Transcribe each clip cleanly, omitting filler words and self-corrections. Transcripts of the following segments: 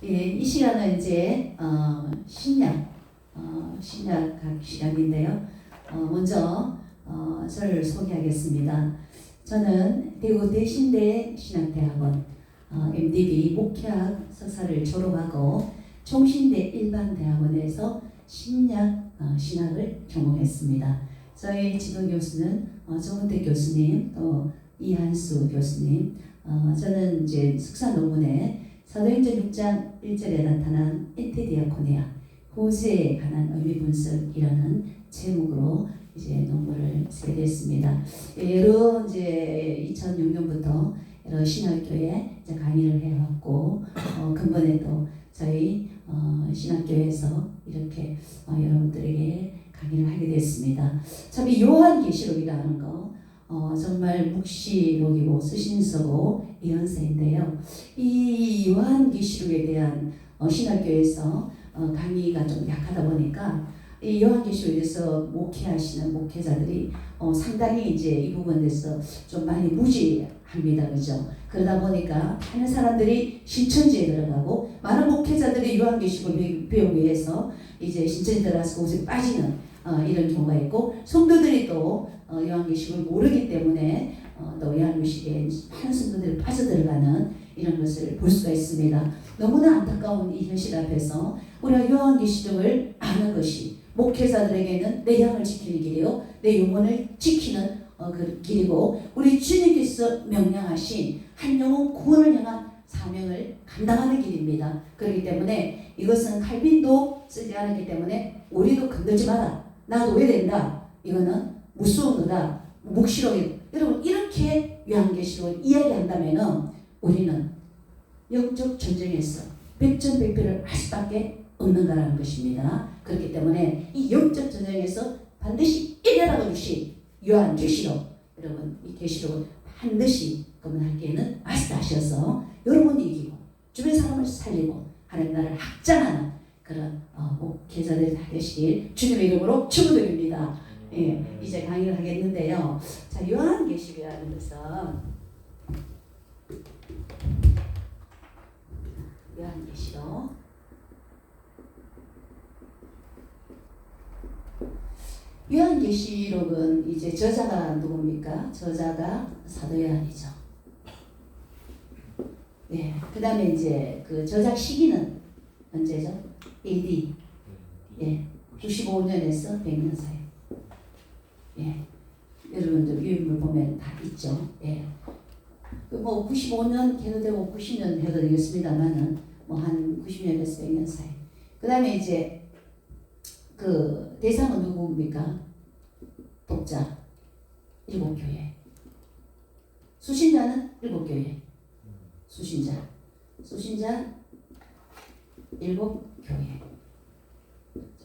예, 이 시간은 이제 신약 신약 시간인데요. 먼저 저를 소개하겠습니다. 저는 대구 대신대 신학대학원 MDB 목회학 석사를 졸업하고 총신대 일반대학원에서 신약 신학을 전공했습니다. 저희 지도 교수는 정은택 교수님, 또 이한수 교수님. 저는 이제 석사 논문에 사도행전 6장 1절에 나타난 엔테디아코니아 구제에 관한 의미 분석이라는 제목으로 이제 논문을 쓰게 됐습니다. 여러 이제 2006년부터 여러 신학교에 이제 강의를 해왔고 근본에 또 저희 신학교에서 이렇게 여러분들에게 강의를 하게 됐습니다. 참 이 요한계시록이라는 거 정말 묵시록이고 서신서고 예언서인데요. 이 요한계시록에 대한 신학교에서 강의가 좀 약하다 보니까 이 요한계시록에 대해서 목회하시는 목회자들이 상당히 이제 이 부분에서 좀 많이 무지합니다. 그죠? 그러다 보니까 많은 사람들이 신천지에 들어가고 많은 목회자들이 요한계시록을 배우기 위해서 이제 신천지에 들어가서 거기서 빠지는 이런 경우가 있고 성도들이 또 요한계시록을 모르기 때문에 또 요한계시록에 많은 성도들이 빠져들어가는 이런 것을 볼 수가 있습니다. 너무나 안타까운 이 현실 앞에서 우리가 요한계시록을 아는 것이 목회자들에게는 내 양을 지키는 길이요 내 영혼을 지키는 그 길이고 우리 주님께서 명령하신 한 영혼 구원을 향한 사명을 감당하는 길입니다. 그렇기 때문에 이것은 칼빈도 쓰지 않았기 때문에 우리도 건들지 마라. 나도 왜 된다. 이거는 무서운 거다. 묵시록이 여러분 이렇게 요한계시록을 이야기한다면은 우리는 영적 전쟁에서 백전백패를 할 수밖에 없는 거라는 것입니다. 그렇기 때문에 이 영적 전쟁에서 반드시 이겨라고 주신 요한계시록 여러분 이 계시록은 반드시 그분에게는 마스터하셔서 여러분이 이기고 주변 사람을 살리고 하나님 나라를 확장하는 그런 목회자들이 다 되시길 주님의 이름으로 축원드립니다. 예, 이제 강의를 하겠는데요. 자, 요한계시록이라는 것은 요한계시록 요한계시록은 이제 저자가 누굽니까? 저자가 사도 요한이죠. 네, 그 다음에 이제 그 저작 시기는 언제죠? AD. 예, 95년에서 100년 사이. 예, 여러분들 유인물 보면 다 있죠. 예, 뭐 95년 해도 되고 90년 해도 되겠습니다만은 뭐 한 90년에서 100년 사이. 그 다음에 이제 그 대상은 누구입니까? 독자 7교회. 수신자는 7교회. 수신자 7교회.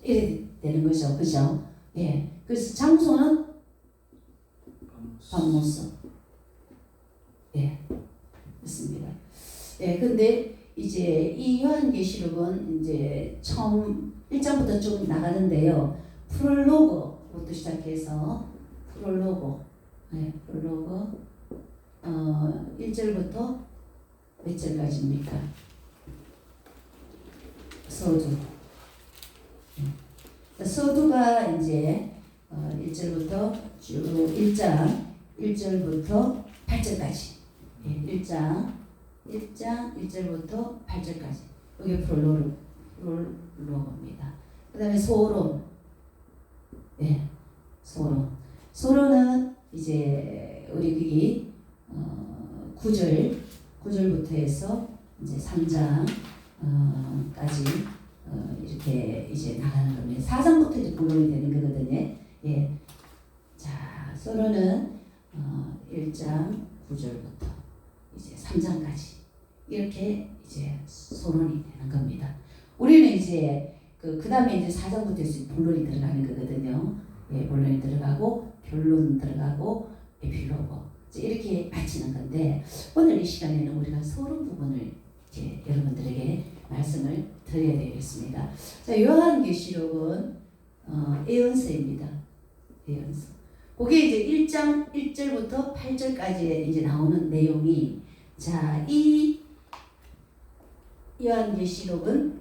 이렇게 되는 거죠. 그죠? 예. 그래서 장소는 박모서. 예. 그렇습니다. 예. 근데 이제 이 요한계시록은 이제 처음 1장부터 쭉 나가는데요. 프롤로그부터 시작해서 프롤로그. 예. 프롤로그 1절부터 몇 절까지입니까? 서두. 서두가 이제 1절부터 쭉 1장 1절부터 8절까지. 예, 1장 1절부터 8절까지. 이게 프롤로그입니다. 그 다음에 소론. 예, 소론은 이제 우리 그게 9절부터 해서 이제 3장까지 이렇게 이제 나가는 겁니다. 4장부터 이제 본론이 되는 거거든요. 예. 자, 소론은 1장 9절부터 이제 3장까지 이렇게 이제 소론이 되는 겁니다. 우리는 이제 그 다음에 이제 4장부터 이제 본론이 들어가는 거거든요. 예, 본론이 들어가고 변론 들어가고 에필로그 이렇게 마치는 건데 오늘 이 시간에는 우리가 소론 부분을 이제 여러분들에게 말씀을 드려야 되겠습니다. 자, 요한계시록은 예언서입니다. 예언서. 그게 이제 1장 1절부터 8절까지 이제 나오는 내용이 자, 이 요한계시록은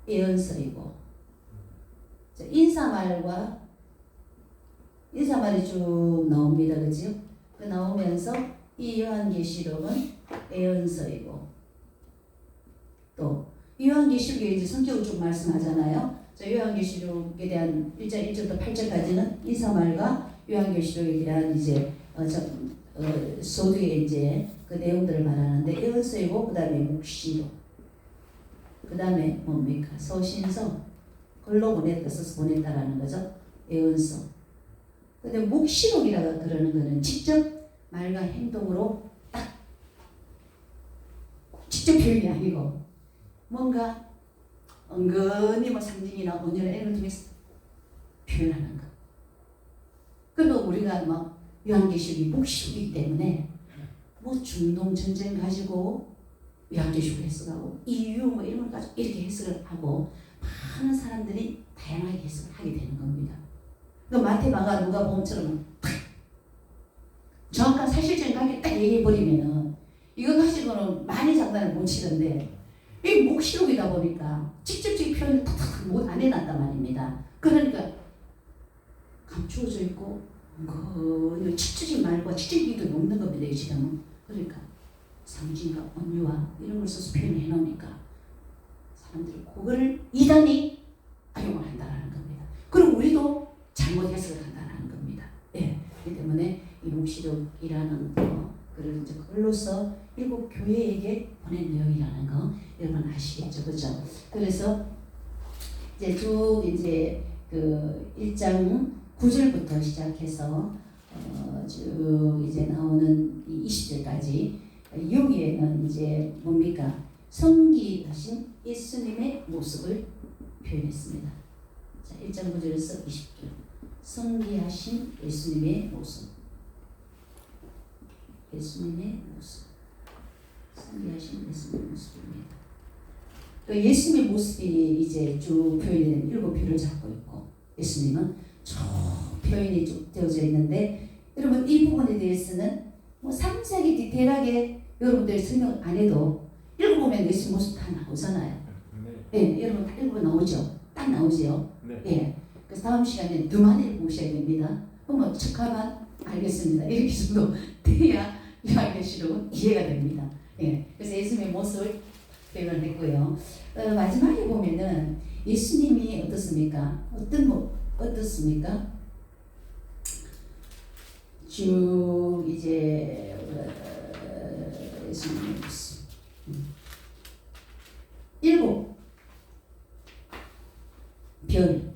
예언서이고 인사말이 쭉 나옵니다. 그죠? 그 나오면서 이 요한계시록은 예언서이고 또 요한계시록에 이제 성격을 좀 말씀하잖아요. 요한계시록에 대한 1장 1절부터 8절까지는 인사말과 요한계시록에 대한 이제 소두의 이제 그 내용들을 말하는데 예언서이고 그다음에 묵시록 그다음에 뭡니까? 서신서 글로 써서 보냈다라는 거죠. 예언서. 근데 묵시록이라고 그러는 거는 직접 말과 행동으로 딱 직접 표현이 아니고 뭔가 은근히 뭐 상징이나 언어나 이런 걸 통해서 표현하는 거. 그러면 우리가 막 요한계시록이 묵시록이기 때문에 뭐 중동 전쟁 가지고 요한계시록 해석하고 이유 뭐 이런 걸 가지고 이렇게 해석을 하고 많은 사람들이 다양하게 해석을 하게 되는 겁니다. 그 마태, 마가, 누가복음처럼 정확한 사실적인 관계를 딱 얘기해 버리면은 이거 가지고는 많이 장난을 못 치던데 이 묵시록이다 보니까 직접적인 표현을 탁탁 못 안 해놨단 말입니다. 그러니까 감추어져 있고 그 직접적인 말과 직접적인 게 없는 겁니다. 이 지금은. 그러니까 상징과 언유와 이런 걸 써서 표현해 놓으니까 사람들이 그거를 이단이 악용을 한다는 겁니다. 그럼 우리도 잘못 해석을 한다는 겁니다. 예. 그렇기 때문에 이 묵시록이라는 글을 이제 글로서 일곱 교회에게 보낸 내용이라는 거 여러분 아시겠죠, 그렇죠? 그래서 이제 쭉 이제 그 1장 9절부터 시작해서 쭉 이제 나오는 20절까지 여기에는 이제 뭡니까? 성기하신 예수님의 모습을 표현했습니다. 자, 1장 9절에서 20절. 성기하신 예수님의 모습. 예수님의 모습. 성기하신 예수님의 모습입니다. 예수님의 모습이 이제 쭉 표현된 일곱 표를 잡고 있고 예수님은 쭉 표현이 쭉 되어져 있는데 여러분 이 부분에 대해서는 뭐 상세하게 디테일하게 여러분들이 설명 안 해도 읽어보면 예수님 모습 다 나오잖아요. 네. 예, 여러분 다 읽어보면 나오죠. 딱 나오죠. 네. 예. 그래서 다음 시간에 더 많이 읽어보셔야 됩니다. 그러면 척하만 알겠습니다. 이렇게 정도 돼야 요한계시록은 이해가 됩니다. 예. 그래서 예수님의 모습을 표현을 했고요. 마지막에 보면은 예수님이 어떻습니까? 어떻습니까? 쭉 이제 예수님의 모습. 일곱 별,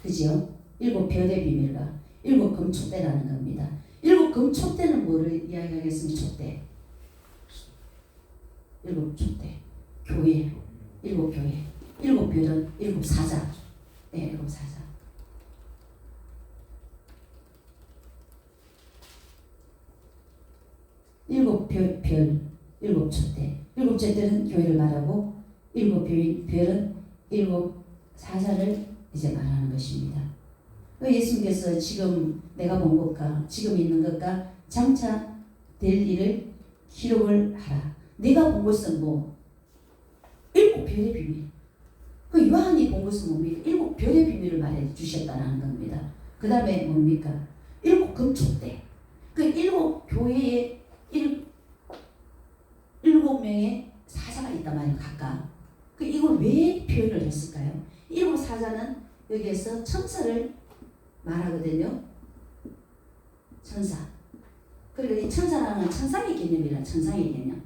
그죠? 일곱 별의 비밀과 일곱 금촛대라는 겁니다. 일곱 금촛대는 뭐를 이야기하겠습니까? 촛대. 일곱 촛대. 교회. 일곱 교회. 일곱 별은 일곱 사자. 네, 일곱 사자. 일곱 별, 일곱 촛대. 일곱 촛대는 교회를 말하고 일곱 별은 일곱 사자를 이제 말하는 것입니다. 예수님께서 지금 내가 본 것과 지금 있는 것과 장차 될 일을 기록을 하라. 내가 본 것은 뭐 일곱 별의 비밀. 그 요한이 본 것은 뭡니까? 일곱 별의 비밀을 말해 주셨다는 겁니다. 그 다음에 뭡니까? 일곱 금촛대. 그 일곱 교회에 일곱 명의 사자가 있단 말이에요. 각각. 그 이걸 왜 표현을 했을까요? 일곱 사자는 여기에서 천사를 말하거든요. 천사. 그리고 이 천사라는 건 천상의 개념이라 천상의 개념.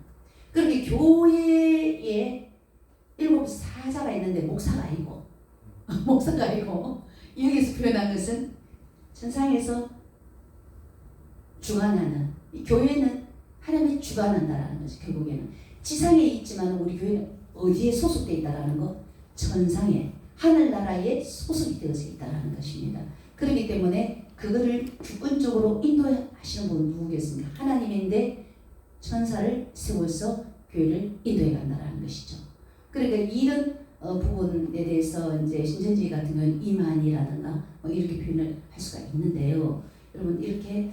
그렇게 교회에 일곱 사자가 있는데 목사가 아니고 목사가 아니고 여기서 표현한 것은 천상에서 주관하는 이 교회는 하나님이 주관한다라는 것이 결국에는 지상에 있지만 우리 교회는 어디에 소속되어 있다라는 것? 천상에 하늘나라에 소속이 되어져 있다라는 것입니다. 그렇기 때문에 그거를 주권적으로 인도하시는 분은 누구겠습니까? 하나님인데 천사를 세워서 교회를 인도해 간다라는 것이죠. 그러니까 이런 부분에 대해서 이제 신천지 같은 경우는 이만이라든가 뭐 이렇게 표현을 할 수가 있는데요. 여러분 이렇게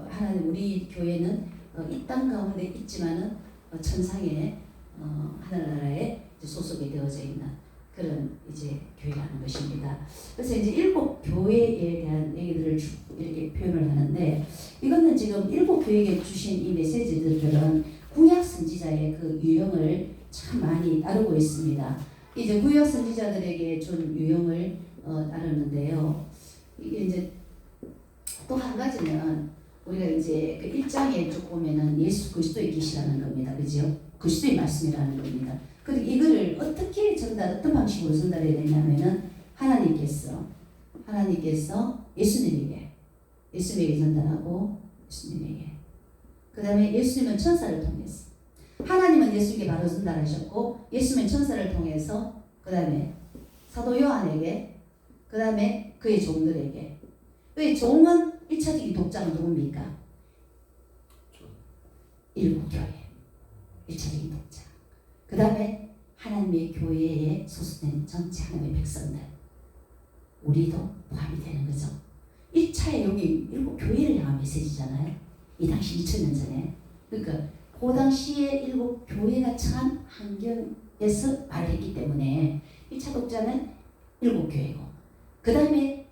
하나님 우리 교회는 이 땅 가운데 있지만은 천상에 하늘나라에 이제 소속이 되어져 있는 그런 이제 교회라는 것입니다. 그래서 이제 일곱 교회에 대한 얘기들을 이렇게 표현을 하는데, 이거는 지금 일곱 교회에 주신 이 메시지들은 구약 선지자의 그 유형을 참 많이 따르고 있습니다. 이제 구약 선지자들에게 준 유형을 따르는데요. 이게 이제 또 한 가지는 우리가 이제 그 1장에 쭉 보면은 예수 그리스도의 계시라는 겁니다. 그죠? 그리스도의 말씀이라는 겁니다. 그리고 이거를 어떻게 어떤 방식으로 전달해야 되냐면은 하나님께서 예수님에게 전달하고 예수님에게. 그 다음에 예수님은 천사를 통해서. 하나님은 예수님께 바로 전달하셨고, 예수님은 천사를 통해서, 그 다음에 사도 요한에게, 그 다음에 그의 종들에게. 그의 종은 1차적인 독자는 누굽니까? 일곱 교회. 1차적인 독자. 그 다음에 하나님의 교회에 소속된 전체 하나님의 백성들. 우리도 포함이 되는 거죠. 1차의 여기 일곱 교회를 향한 메시지잖아요. 이 당시 2000년 전에. 그러니까 그 당시에 일곱 교회가 처한 환경에서 말을 했기 때문에 1차 독자는 일곱 교회고, 그 다음에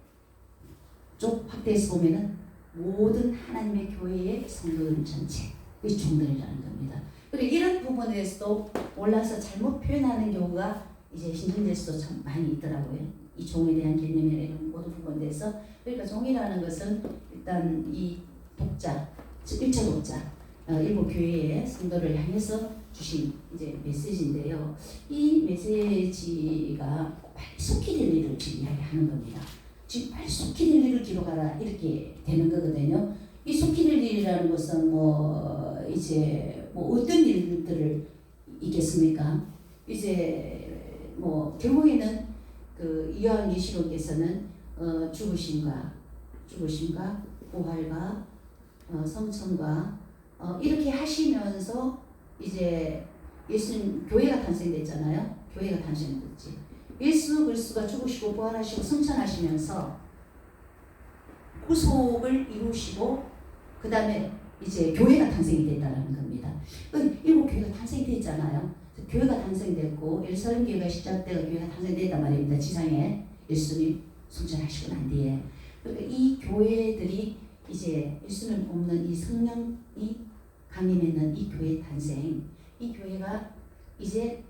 좀 확대해서 보면은 모든 하나님의 교회의 성도들 전체, 이 종들이라는 겁니다. 그리고 이런 부분에서도 올라서 잘못 표현하는 경우가 이제 신천지에서도 참 많이 있더라고요. 이 종에 대한 개념이나 이런 모든 부분에서. 그러니까 종이라는 것은 일단 이 독자, 즉 1차 독자, 일곱 교회의 성도를 향해서 주신 이제 메시지인데요. 이 메시지가 빨리 속히 될 일을 지금 이야기하는 겁니다. 지금 빨리 속히 될 일을 기록하라 이렇게 되는 거거든요. 이 속히 될 일이라는 것은 이제 어떤 일들을 있겠습니까? 이제 결국에는 그 요한계시록에서는 죽으심과 부활과 성천과 이렇게 하시면서 이제 예수님 교회가 탄생됐잖아요. 교회가 탄생됐지. 예수 그리스도가 죽으시고 부활하시고 성천하시면서 구속을 이루시고 그 다음에 이제 교회가 탄생이 됐다는 겁니다. 일곱 교회가 탄생됐잖아요. 교회가 탄생됐고 예루살렘 교회가 시작되고 교회가 탄생됐단 말입니다. 지상에 예수님 성천하시고 난 뒤에. 그러니까 이 교회들이 이제 예수님 없는 이 성령이 강림했는 이 교회 탄생, 이 교회가 이제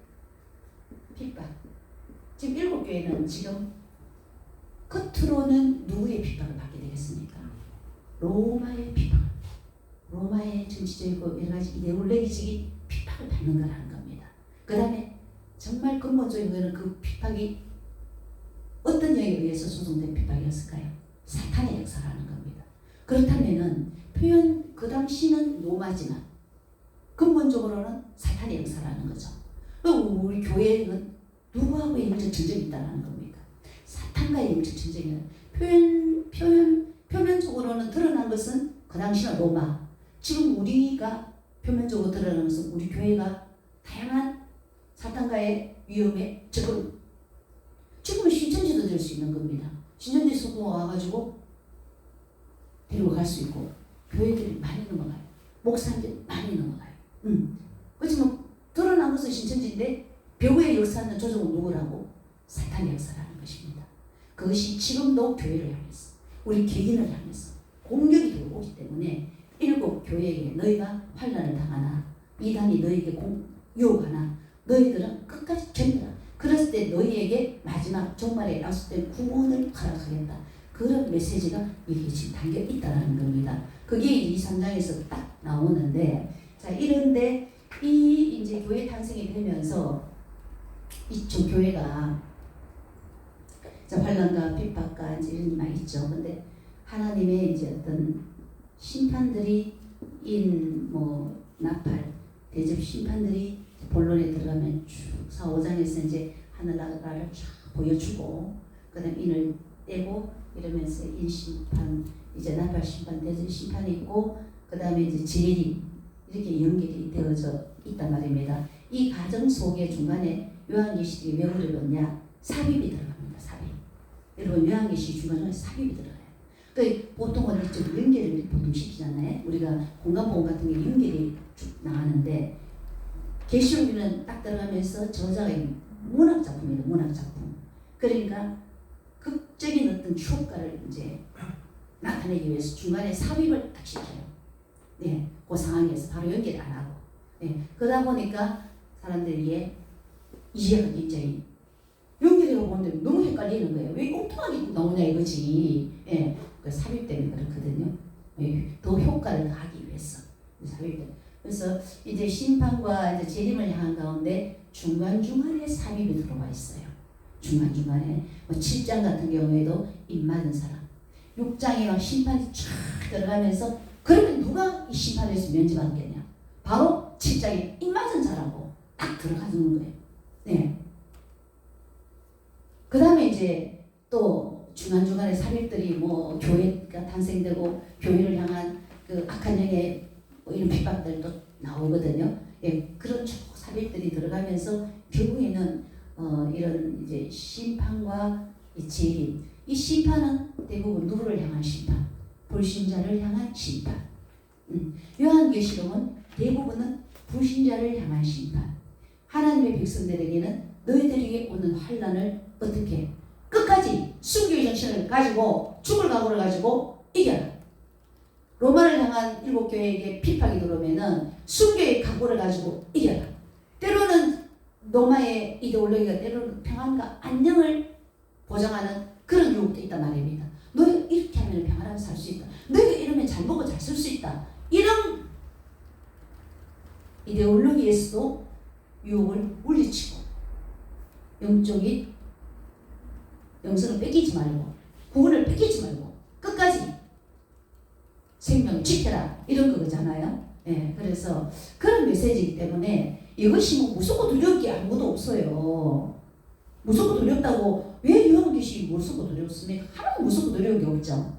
핍박. 지금 일곱 교회는 지금 겉으로는 누구의 핍박을 받게 되겠습니까? 로마의 핍박. 로마의 정치적이고 여러 가지 이데올로기적인 핍박을 받는 거라는 겁니다. 그 다음에 정말 근본적인 거는 그 핍박이 어떤 영에 의해서 조성된 핍박이었을까요? 사탄의 역사라는 겁니다. 그렇다면은 표현 그 당시는 로마지만 근본적으로는 사탄의 역사라는 거죠. 우리 교회는 누구하고의 영적 전쟁이 있다는 겁니까? 사탄과의 영적 전쟁이에요. 표면적으로는 드러난 것은 그 당시는 로마. 지금 우리가 표면적으로 드러나는 것은 우리 교회가 다양한 사탄과의 위험에 지금은 신천지도 될 수 있는 겁니다. 신천지 소모가 와가지고 데리고 갈 수 있고 교회들이 많이 넘어가요. 목사님들이 많이 넘어가요. 그렇지만 드러난 것은 신천지인데 벽의 역사는 조정은 누구라고? 사탄의 역사라는 것입니다. 그것이 지금도 교회를 향해서 우리 개인을 향해서 공격이 되고 오기 때문에 일곱 교회에게 너희가 환난을 당하나 이단이 너희에게 유혹하나 너희들은 끝까지 견뎌라. 그랬을 때 너희에게 마지막 종말에 약속된 구원을 허락하겠다. 그런 메시지가 여기 지금 담겨 있다는 겁니다. 그게 2, 3장에서 딱 나오는데, 자, 이런데 이 이제 교회 탄생이 되면서 이쪽 교회가 환난과 핍박과 이제 이런 게 많이 있죠. 근데 하나님의 이제 어떤 심판들이 나팔 대접 심판들이 본론에 들어가면 쭉 4, 5장에서 이제 하늘나라를 쫙 보여주고 그다음 인을 떼고 이러면서 인 심판 이제 나팔 심판 대접 심판이 있고 그다음에 이제 재림 이렇게 연결이 되어져 있단 말입니다. 이 과정 속에 중간에 요한계시록이 왜 어려웠냐? 삽입이 들어갑니다. 삽입. 여러분 요한계시록 중간에 삽입이 들어가요. 그 보통은 좀 연결을 보통 시키잖아요. 우리가 공간보험 같은 게 연결이 쭉 나가는데 계시록에는 딱 들어가면서 저자가 문학 작품이에요. 문학 작품. 그러니까 극적인 어떤 효과를 이제 나타내기 위해서 중간에 삽입을 딱 시켜요. 네, 그 상황에서 바로 연결 안 하고. 네, 그러다 보니까 사람들이 이해가 굉장히 연결해 보는데 너무 헷갈리는 거예요. 왜 엉뚱하게 나오냐 이거지. 예, 그 삽입 때문에 그렇거든요. 예, 더 효과를 하기 위해서 삽입 때문에. 그래서 이제 심판과 이제 재림을 향한 가운데 중간중간에 삽입이 들어와 있어요. 중간중간에 뭐 7장 같은 경우에도 입 맞은 사람, 6장에 막 심판이 쫙 들어가면서 그러면 누가 이 심판에서 면제받겠냐? 바로 7장에 입 맞은 사람하고 딱 들어가는 거예요. 네. 그 다음에 이제 또 중간중간에 삽입들이 뭐 교회가 탄생되고 교회를 향한 그 악한 영의 뭐 이런 핍박들도 나오거든요. 예, 그런 쭉 삽입들이 들어가면서 결국에는 이런 이제 심판과 이 재림. 이 심판은 대부분 누구를 향한 심판? 불신자를 향한 심판. 요한계시록은 대부분은 불신자를 향한 심판. 하나님의 백성들에게는 너희들에게 오는 환난을 어떻게 끝까지 순교의 정신을 가지고 죽을 각오를 가지고 이겨라. 로마를 향한 일곱 교회에게 핍박이 들어오면은 순교의 각오를 가지고 이겨라. 때로는 로마의 이데올로기가 때로는 평안과 안녕을 보장하는 그런 유혹도 있단 말입니다. 너희가 이렇게 하면 평안하게 살 수 있다. 너희가 이러면 잘 먹고 잘 쓸 수 있다. 이런 이데올로기에서도 유혹을 물리치고 영적인 영성을 뺏기지 말고 구원을 뺏기지 말고 끝까지 생명을 지켜라 이런 거잖아요. 예, 그래서 그런 메시지이기 때문에 이것이 뭐 무섭고 두려울 게 아무것도 없어요. 무섭고 두렵다고 왜 요한계시록이 무섭고 두렵습니까? 하나도 무섭고 두려운 게 없죠.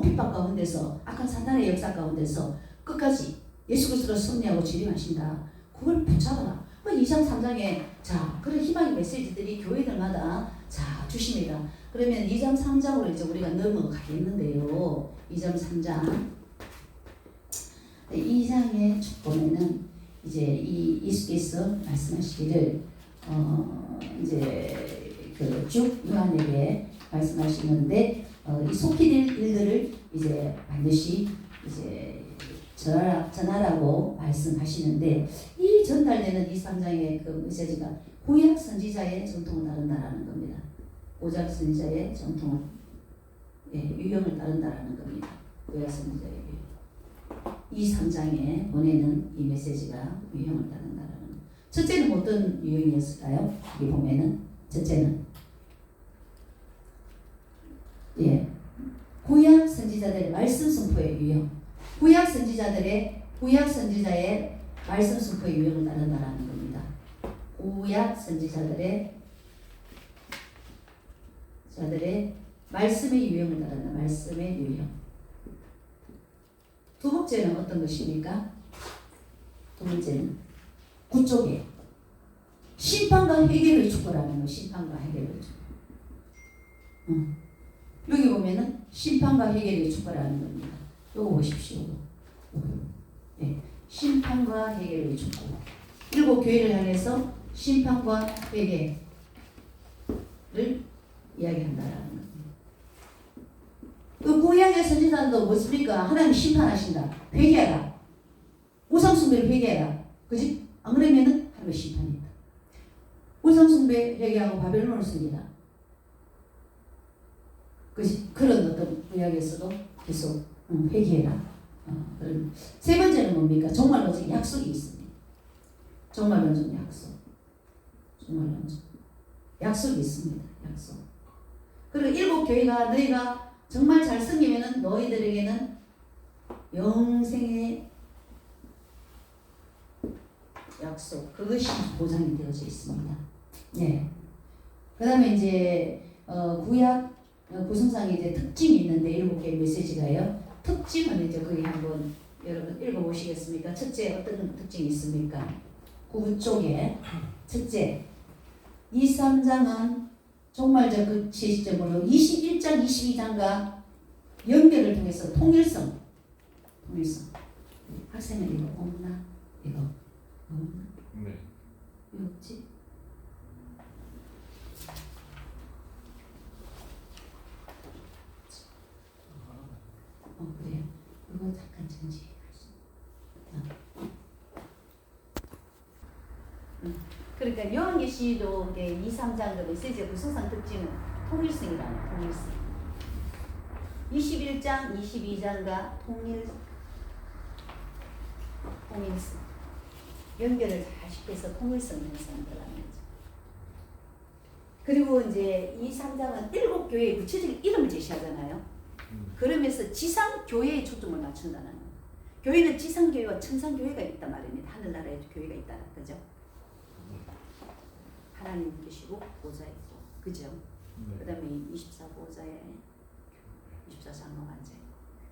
핍박 가운데서 악한 사탄의 역사 가운데서 끝까지 예수 그리스도로 승리하고 재림하신다. 그걸 붙잡아라. 2장 3장에 자 그런 희망의 메시지들이 교회들마다 자 주십니다. 그러면 2장 3장으로 이제 우리가 넘어가겠는데요. 2장 3장 2장에 쭉 보면은 이제 이 예수께서 말씀하시기를 이제 그 쭉 요한에게 말씀하시는데 이 속히 될 일들을 이제 반드시 이제 전하라고 말씀하시는데 이 전달되는 이 3장의 그 메시지가 구약 선지자의 전통을 따른다라는 겁니다. 구약 선지자의 전통을 유형을 따른다라는 겁니다. 구약 선지자의 유형. 이 3장에 보내는 이 메시지가 유형을 따른다라는 겁니다. 첫째는 어떤 유형이었을까요? 여기 보면은 첫째는 구약 선지자들의 말씀 선포의 유형. 구약 선지자의 말씀 선포의 유형을 따른다라는 겁니다. 구약 선지자들의 말씀의 유형을 따른다. 말씀의 유형. 두 번째는 어떤 것입니까? 두 번째는 구쪽에 심판과 해결을 주거라는 거. 심판과 해결을 주거. 여기 보면은 심판과 해결을 주거라는 겁니다. 요거 보십시오. 네. 심판과 해결을 주고 일곱 교회를 향해서 심판과 회개를 이야기한다라는 겁니다. 그 구약의 선지자들도 뭐습니까? 하나님 심판하신다. 회개하라. 우상숭배를 회개하라. 그지? 안 그러면은 하나님의 심판이 있다. 우상숭배 회개하고 바벨론을 씁니다. 그지? 그런 어떤 구약에서도 계속 회개해라. 그런 세 번째는 뭡니까? 종말론적 약속이 있습니다. 종말론적 약속. 종말론적 약속이 있습니다. 약속. 그리고 일곱 교회가 너희가 정말 잘 섬기면은 너희들에게는 영생의 약속. 그것이 보장이 되어져 있습니다. 네. 그 다음에 이제 구약 구성상에 이제 특징이 있는데 일곱 개의 메시지가요. 특징은 이제 거기 한번 여러분 읽어보시겠습니까? 첫째 어떤 특징이 있습니까? 구부 쪽에 첫째 2, 3장은 종말적 그 시점으로 21장, 22장과 연결을 통해서 통일성 학생은 이거 없나? 이거 없나? 네. 왜 없지? 그래요. 이거 잠깐 정지해 가시죠. 그러니까 요한계시록 2, 3장 그 메시지의 구성상 특징은 통일성이라는 통일성. 21장, 22장과 통일성. 연결을 잘 시켜서 통일성 형성한다는 거죠. 그리고 이제 2, 3장은 7교회의 구체적인 이름을 제시하잖아요. 그러면서 지상교회에 초점을 맞춘다는 거예요. 교회는 지상교회와 천상교회가 있단 말입니다. 하늘나라에 교회가 있다는 거죠. 하나님 계시고 보좌 있고, 그죠? 그 다음에 24 보좌에 24 장로 관제,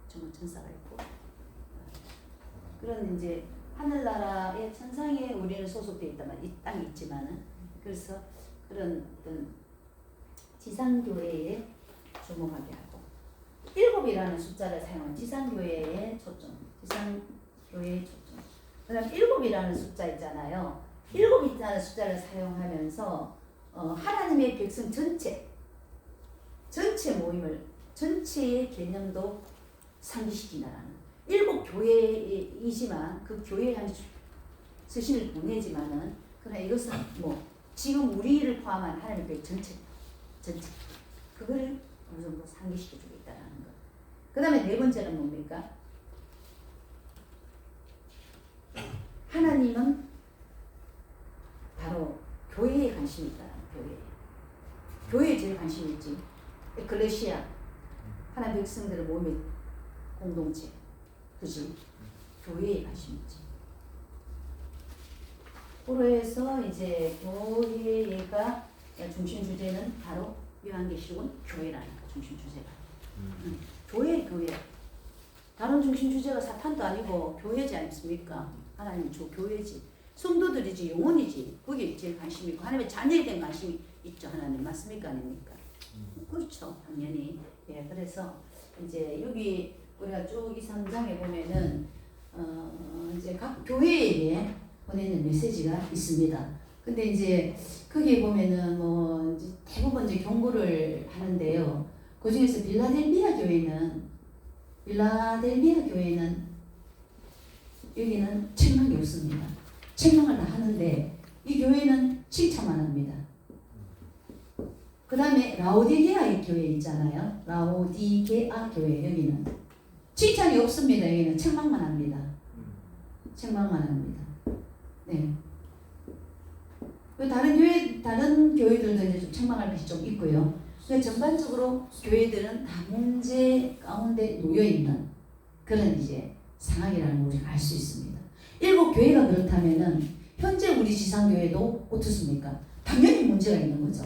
전부 천사가 있고, 그런 이제 하늘나라의 천상에 우리는 소속되어 있다만 이 땅에 있지만은, 그래서 그런 어떤 지상교회에 주목하게 하고, 7이라는 숫자를 사용한 지상교회의 초점, 지상교회의 초점. 그 다음 7이라는 숫자 있잖아요. 7이라는 숫자를 사용하면서 하나님의 백성 전체 모임을, 전체의 개념도 상기시킨다는 7 교회이지만 그 교회에 한 서신을 보내지만은 그러나 이것은 뭐 지금 우리를 포함한 하나님의 백성 전체 그거를 어느 정도 상기시켜주고 있다는 것. 그 다음에 네 번째는 뭡니까? 하나님은 바로 교회에 관심이 있다는 교회에 제일 관심이 있지. 에클레시아, 하나님 백성들의 모임의 공동체, 그지? 교회에 관심이 있지. 그래서 이제 교회가 중심 주제는 바로 요한계시록은 교회라는 거, 중심 주제가. 교회. 다른 중심 주제가 사탄도 아니고 교회지 않습니까? 하나님 주 교회지. 성도들이지, 영혼이지. 거기에 제일 관심이 있고 하나님의 자녀에 대한 관심이 있죠. 하나님 맞습니까? 아닙니까? 그렇죠. 당연히. 예, 그래서 이제 여기 우리가 쭉 2, 3장에 보면은 이제 각 교회에 보내는 메시지가 있습니다. 근데 이제 거기에 보면은 뭐 이제 대부분 이제 경고를 하는데요. 그 중에서 빌라델비아 교회는 여기는 책망이 없습니다. 책망을 다 하는데 이 교회는 칭찬만 합니다. 그 다음에 라오디게아 교회 있잖아요. 라오디게아 교회 여기는 칭찬이 없습니다. 여기는 책망만 합니다. 책망만 합니다. 네. 다른 교회들도 이제 좀 책망할 것이 좀 있고요. 전반적으로 교회들은 다 문제 가운데 놓여 있는 그런 이제 상황이라는 걸 우리가 알 수 있습니다. 7 교회가 그렇다면은 현재 우리 지상교회도 어떻습니까? 당연히 문제가 있는 거죠.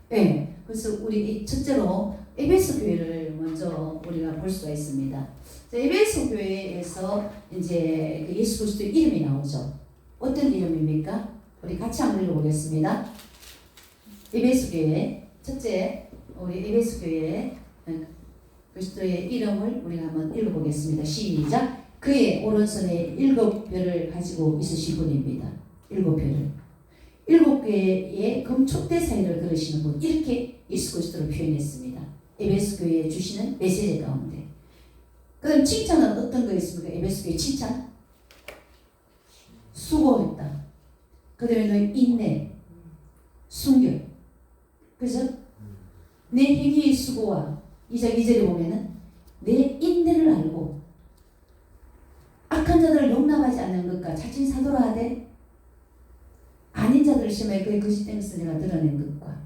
네. 그래서 우리 첫째로 에베소 교회를 먼저 우리가 볼 수가 있습니다. 에베소 교회에서 이제 예수 그리스도의 이름이 나오죠. 어떤 이름입니까? 우리 같이 한번 읽어보겠습니다. 에베소 교회 첫째 우리 에베소 교회 그리스도의 이름을 우리가 한번 읽어보겠습니다. 시작. 그의 오른손에 7별을 가지고 있으신 분입니다. 7별을. 7개의 금촉대 사이를 걸으시는 분. 이렇게 예수 그리스도를 표현했습니다. 에베소 교회에 주시는 메시지 가운데. 그럼 칭찬은 어떤 거 있습니까? 에베소 교회 칭찬. 수고했다. 그 다음에 인내, 순결. 그죠? 내 행위의 수고와 2장 2절에 보면은 내 인내를 알고 악한 자들을 용납하지 않는 것과 자칭 사도라 하되 아닌 자들을 심하여 그의 거짓 됨을 내가 드러낸 것과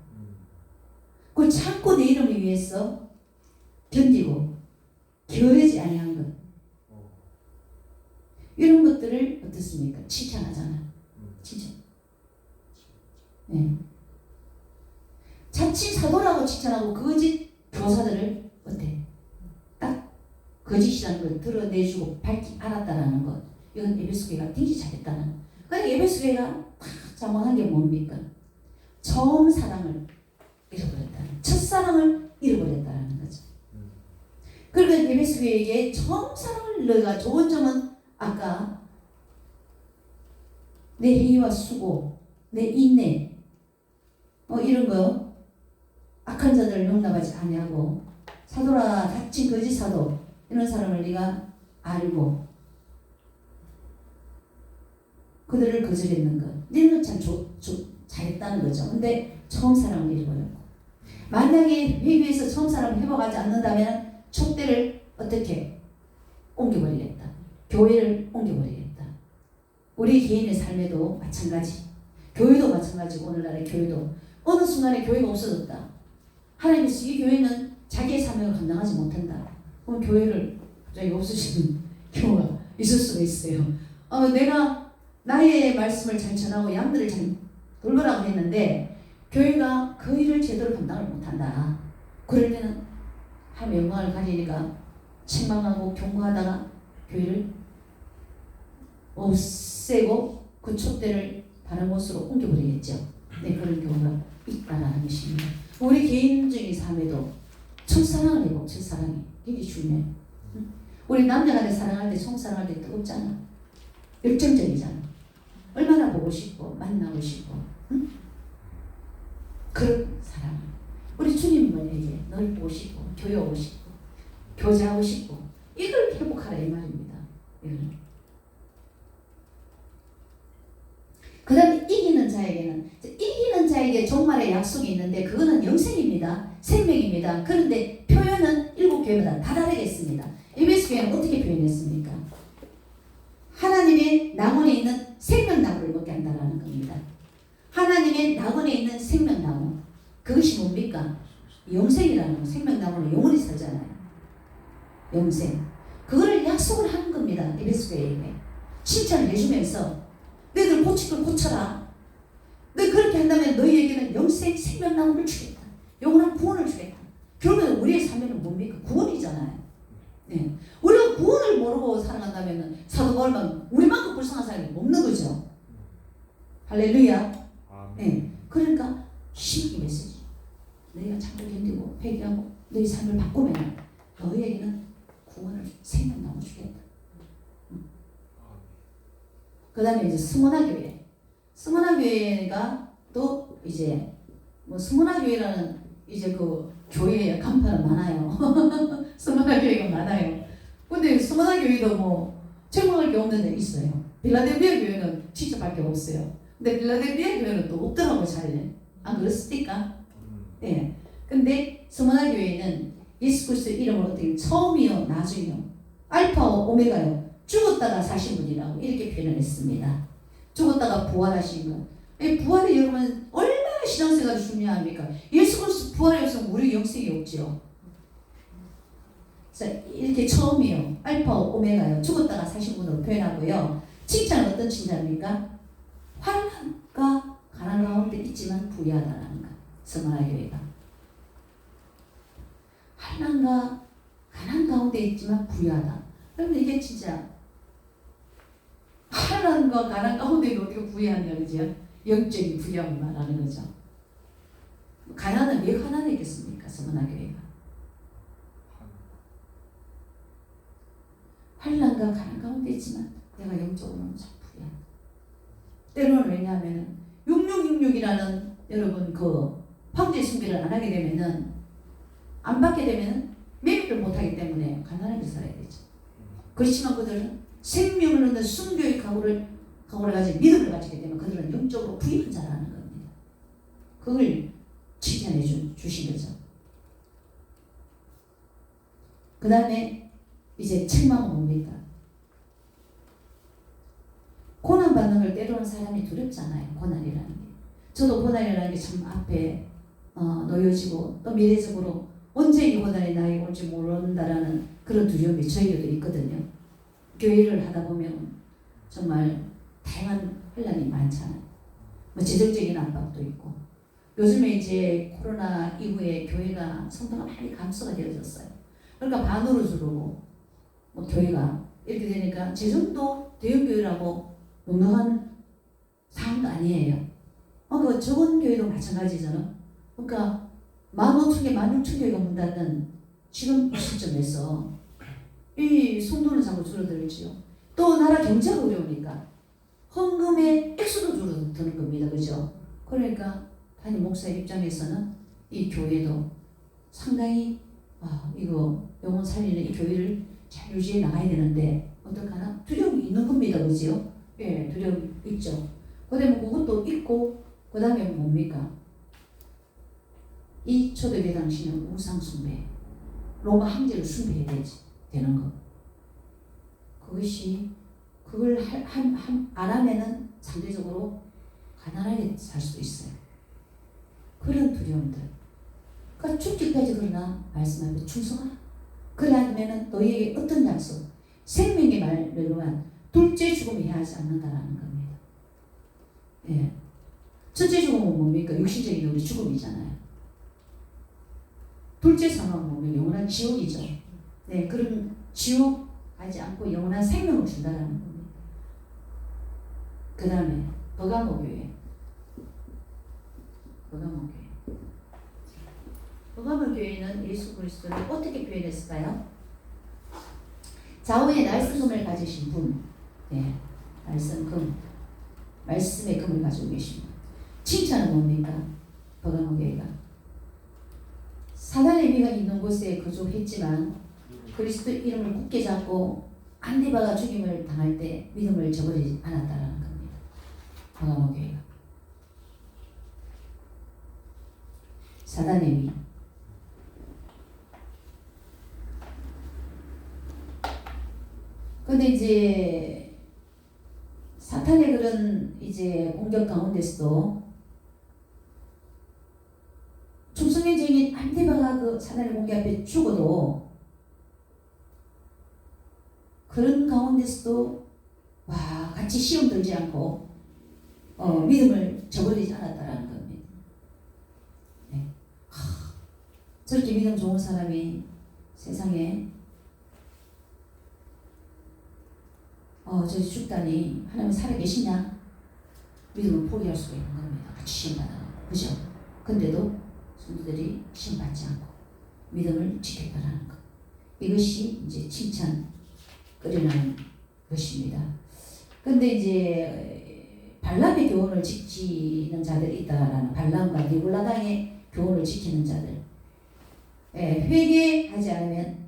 그걸 참고 내 이름을 위해서 견디고 게으르지 아니한 것 이런 것들을 어떻습니까? 칭찬하잖아. 칭찬. 네. 자칭 사도라고 칭찬하고 거짓 교사들을 어때? 딱 거짓이라는 걸 드러내주고 밝히 알았다라는 것. 이건 에베소 교회가 굉장히 잘했다는 것. 그러니까 에베소 교회가 다 잘못한 게 뭡니까? 처음 사랑을 잃어버렸다는, 첫사랑을 잃어버렸다는 거죠. 그러니까 에베소 교회에게 처음 사랑을 너가 좋은 점은 아까 내 행위와 수고, 내 인내, 이런 거 악한 자들을 용납하지 아니하고 사도라 닥친 거짓 사도 이런 사람을 네가 알고 그들을 거절했는 것. 너는 참 잘했다는 거죠. 근데 처음 사랑을 잃어버렸고 만약에 회개해서 처음 사랑을 회복하지 않는다면 촛대를 어떻게 옮겨버리겠다. 교회를 옮겨버리겠다. 우리 개인의 삶에도 마찬가지. 교회도 마찬가지고 오늘날의 교회도 어느 순간에 교회가 없어졌다. 하나님께서 이 교회는 자기의 사명을 감당하지 못한다. 그럼 교회를 갑자기 없으시는 경우가 있을 수가 있어요. 내가 나의 말씀을 잘 전하고 양들을 잘 돌보라고 했는데 교회가 그 일을 제대로 감당을 못한다. 그럴 때는 하나님의 영광을 가지니까 책망하고 경고하다가 교회를 없애고 그 촛대를 다른 곳으로 옮겨버리겠죠. 네, 그런 경우가 있다라는 것입니다. 우리 개인적인 삶에도 첫사랑을 해보. 첫사랑이 이게 중요해. 우리 남녀간에 사랑할 때 성사랑할 때 뜨겁잖아. 열정적이잖아. 얼마나 보고 싶고 만나고 싶고 그런 사랑. 우리 주님에게 널 보고 싶고 교회하고 싶고 교제하고 싶고 이걸 회복하라 이 말입니다. 그 다음에 이기는 자에게 종말의 약속이 있는데 그거는 영생입니다. 생명입니다. 그런데 표현은 7교회마다 다 다르겠습니다. 에베소 교회는 어떻게 표현했습니까? 하나님의 낙원에 있는 생명나무를 먹게 한다라는 겁니다. 하나님의 낙원에 있는 생명나무. 그것이 뭡니까? 영생이라는 거. 생명나무는 영원히 살잖아요. 영생. 그거를 약속을 하는 겁니다. 에베소 교회에게. 칭찬을 해주면서 너희들 고칠 걸 고쳐라. 너희 그렇게 한다면 너희에게는 영생 생명나무를 주겠다. 영원한 구원을 주겠다. 결국은 우리의 삶에는 뭡니까? 구원이잖아요. 네. 우리가 구원을 모르고 살아간다면 사도 바울만 우리만큼 불쌍한 사람이 없는 거죠. 할렐루야. 네. 그러니까 신기 메시지. 너희가 참고 견디고 회개하고 너희 삶을 바꾸면 너희에게는 구원을 생명나무 주겠다. 그 다음에 이제 스모나 교회. 스모나 교회가 또 이제 스모나 교회라는 이제 그 교회의 간판은 많아요. 스모나 교회가 많아요. 근데 스모나 교회도 책망할 게 없는 데 있어요. 빌라델비아 교회는 지적할 게 없어요. 근데 빌라델비아 교회는 또 없더라고 잘. 안 그렇습니까? 예. 근데 스모나 교회는 예수 그리스도의 이름으로 어떻게 처음이요 나중이요 알파와 오메가요 죽었다가 사신 분이라고 이렇게 표현을 했습니다. 죽었다가 부활하신 것. 부활이 여러분 얼마나 신앙생활이 중요합니까? 예수 그리스도 부활이 없으면 우리 영생이 없죠. 그래서 이렇게 처음이요 알파와 오메가요 죽었다가 사신 분으로 표현하고요. 칭찬은 어떤 칭찬입니까? 환난과 가난 가운데 있지만 부유하다는 것. 스모나 교회가 환난과 가난 가운데 있지만 부유하다. 그러면 이게 진짜 환난과 가난 가운데 어떻게 부유하냐, 그죠? 영적인 부유함을 말하는 거죠. 가난은 왜 가난했겠습니까? 스모나 교회가 환난과 가난 가운데 있지만 내가 영적으로는 참 부유하다. 때로는 왜냐하면 6666이라는 여러분 그 황제 숭배를 안 하게 되면은 안 받게 되면은 매매를 못 하기 때문에 가난하게 살아야 되죠. 그렇지만 그들은 생명을 얻는 순교의 각오를 가지고 믿음을 가지게 되면 그들은 영적으로 부유한 자라는 겁니다. 그걸 칭찬해 주신 거죠. 그 다음에 이제 책망은 뭡니까? 고난받는 걸 때로는 사람이 두렵잖아요. 고난이라는 게. 저도 고난이라는 게 참 앞에 놓여지고 또 미래적으로 언제 이 고난이 나에게 올지 모른다라는 그런 두려움이 저에게도 있거든요. 교회를 하다 보면 정말 다양한 혼란이 많잖아요. 재정적인 압박도 있고 요즘에 이제 코로나 이후에 교회가 성도가 많이 감소가 되어졌어요. 그러니까 반으로 줄고 교회가 이렇게 되니까 재정도 대형교회라고 넉넉한 상황도 아니에요. 그 적은 교회도 마찬가지잖아. 그러니까 15,000개, 16,000개가 문 닫는 지금 이 시점에서 이 성도는 자꾸 줄어들지요. 또 나라 경제가 어려우니까 헌금의 액수도 줄어드는 겁니다. 그죠? 그러니까 담임 목사 입장에서는 이 교회도 상당히 이거 영혼 살리는 이 교회를 잘 유지해 나가야 되는데 어떡하나? 두려움이 있는 겁니다. 그죠? 예, 두려움이 있죠. 그다음에 그것도 있고 그 다음에 뭡니까? 이 초대교회 당시는 우상 숭배, 로마 황제를 숭배해야 되는 거. 그걸 안 하면은 상대적으로 가난하게 살 수도 있어요. 그런 두려움들. 그러니까 죽기까지 그러나 말씀 앞에 충성하라. 그래 않으면은 너희에게 어떤 약속, 생명의 말로만 둘째 죽음을 해하지 않는다라는 겁니다. 예. 첫째 죽음은 뭡니까? 육신적인 우리 죽음이잖아요. 둘째 상황은 뭡니까? 영원한 지옥이죠. 네, 그런 지옥 하지 않고 영원한 생명을 준다라는 겁니다. 그 다음에 버가모 교회. 버가모 교회는 예수 그리스도를 어떻게 표현했을까요? 좌우에 날성금을 가지신 분, 네, 날성금, 말씀의 금을 가지고 계신 분. 칭찬은 뭡니까? 버가모 교회가 사단의 미가 있는 곳에 거주했지만 그리스도 이름을 굳게 잡고 안디바가 죽임을 당할 때 믿음을 저버리지 않았다라는 겁니다. 버가모 교회가 사단의 미. 근데 이제 사탄의 그런 이제 공격 가운데서도 충성의 증인 안디바가 그 사단의 공격 앞에 죽어도 그런 가운데서도 같이 시험 들지 않고 믿음을 저버리지 않았다라는 겁니다. 네. 저렇게 믿음 좋은 사람이 세상에 저기 죽다니 하나님 살아계시냐? 믿음을 포기할 수가 있는 겁니다. 같이 시험받아요. 그죠? 근데도 성도들이 시험받지 않고 믿음을 지켰다라는 것. 이것이 이제 칭찬거리는 것입니다. 근데 이제 발람의 교훈을 지키는 자들이 있다라는, 발람과 니골라당의 교훈을 지키는 자들. 회개하지 않으면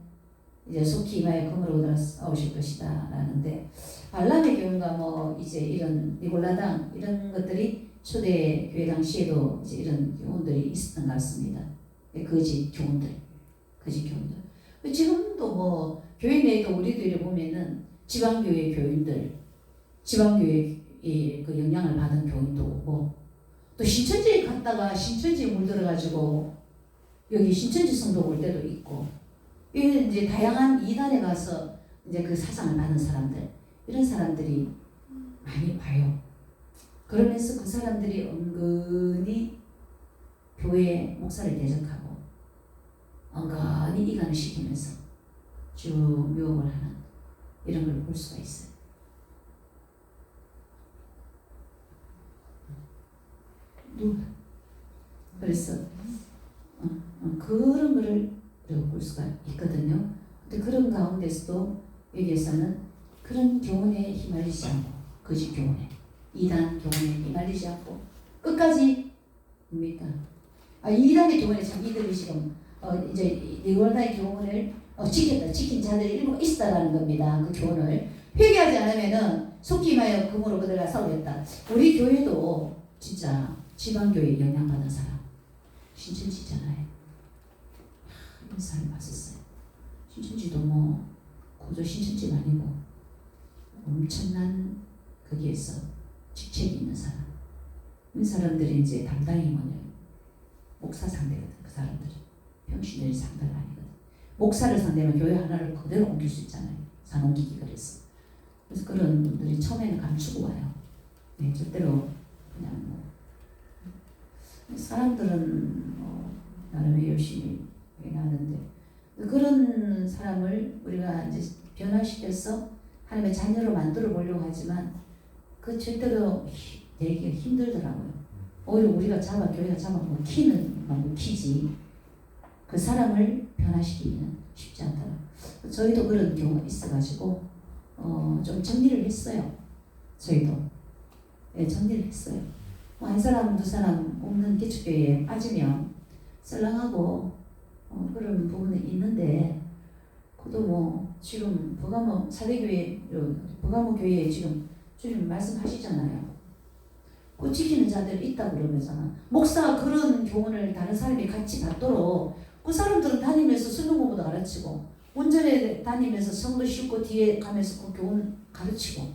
이제 속히 이마에 금으로 얻어 싸우실 것이다 라는데, 발람의 교훈과 이제 이런 니골라당 이런 것들이 초대교회 당시에도 이제 이런 교훈들이 있었던 것 같습니다. 거짓 교훈들. 지금도 교회 내에도 우리도 이래 보면은 지방교회 교인들, 지방교회의 그 영향을 받은 교인도 오고, 또 신천지에 갔다가 신천지에 물들어가지고 여기 신천지 성도 올 때도 있고, 이런 이제 다양한 이단에 가서 이제 그 사상을 받은 사람들, 이런 사람들이 많이 와요. 그러면서 그 사람들이 은근히 교회 목사를 대적하고 은근히 이간을 시키면서 쭉 유혹을 하는 이런 걸 볼 수가 있어요. 그래서 그런 거를 볼 수가 있거든요. 근데 그런 가운데서도 여기에서는 그런 교훈에 휘말리지 않고, 거짓 교훈에, 이단 교훈에 휘말리지 않고 끝까지 뭡니까? 이단의 교훈에 자기들이 지금 이제 니골라당의 교훈을 지킨 자들이 일부가 있다라는 겁니다. 그 교훈을 회개하지 않으면은 속히 임하여 금으로 그들과 싸우겠다. 우리 교회도 진짜 지방교회에 영향받은 사람, 신천지잖아요. 이런 사람이 왔었어요. 신천지도 고조 신천지가 아니고 엄청난 거기에서 직책이 있는 사람. 이 사람들이 이제 담당이 목사 상대거든. 그 사람들은 평신들이 상대가 아니거든. 목사를 상대면 교회 하나를 그대로 옮길 수 있잖아요. 산 옮기기 그래서 그런 분들이 처음에는 감추고 와요. 네, 절대로 그냥 사람들은 나름의 열심히 하는데, 그런 사람을 우리가 이제 변화시켜서 하나님의 자녀로 만들어 보려고 하지만 그 절대로 되게 힘들더라고요. 오히려 우리가 교회가 잡아먹고 키는 키지 그 사람을 변화시키기는 쉽지 않더라고요. 저희도 그런 경우가 있어가지고 좀 정리를 했어요. 저희도 정리를 했어요. 한 사람 두 사람 없는 개척교회에 빠지면 썰렁하고 그런 부분이 있는데, 그도 뭐 지금 버가모 사대교회 버가모 교회에 지금 주님 말씀하시잖아요. 그 지키는 자들이 있다 그러면서 목사가 그런 교훈을 다른 사람이 같이 받도록 그 사람들은 다니면서 수능 공부도 가르치고 운전에 다니면서 성도 싣고 뒤에 가면서 그 교훈 가르치고,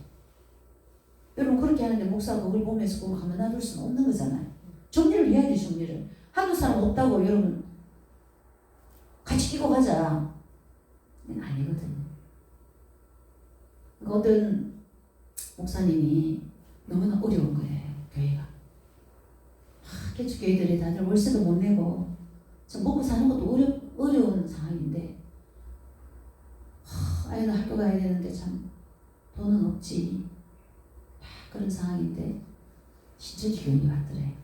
여러분 그렇게 하는데 목사가 그걸 보면서 그걸 가만 놔둘 수는 없는 거잖아요. 정리를 해야 돼. 정리를. 한두 사람 없다고 여러분 같이 끼고 가자, 아니거든요. 어떤 목사님이 너무나 어려운 거예요. 교회가. 개척교회들이 다들 월세도 못 내고 먹고 사는 것도 어려운 상황인데, 아이는 학교 가야 되는데 참 돈은 없지. 그런 상황인데 신천지 교인이 왔더래.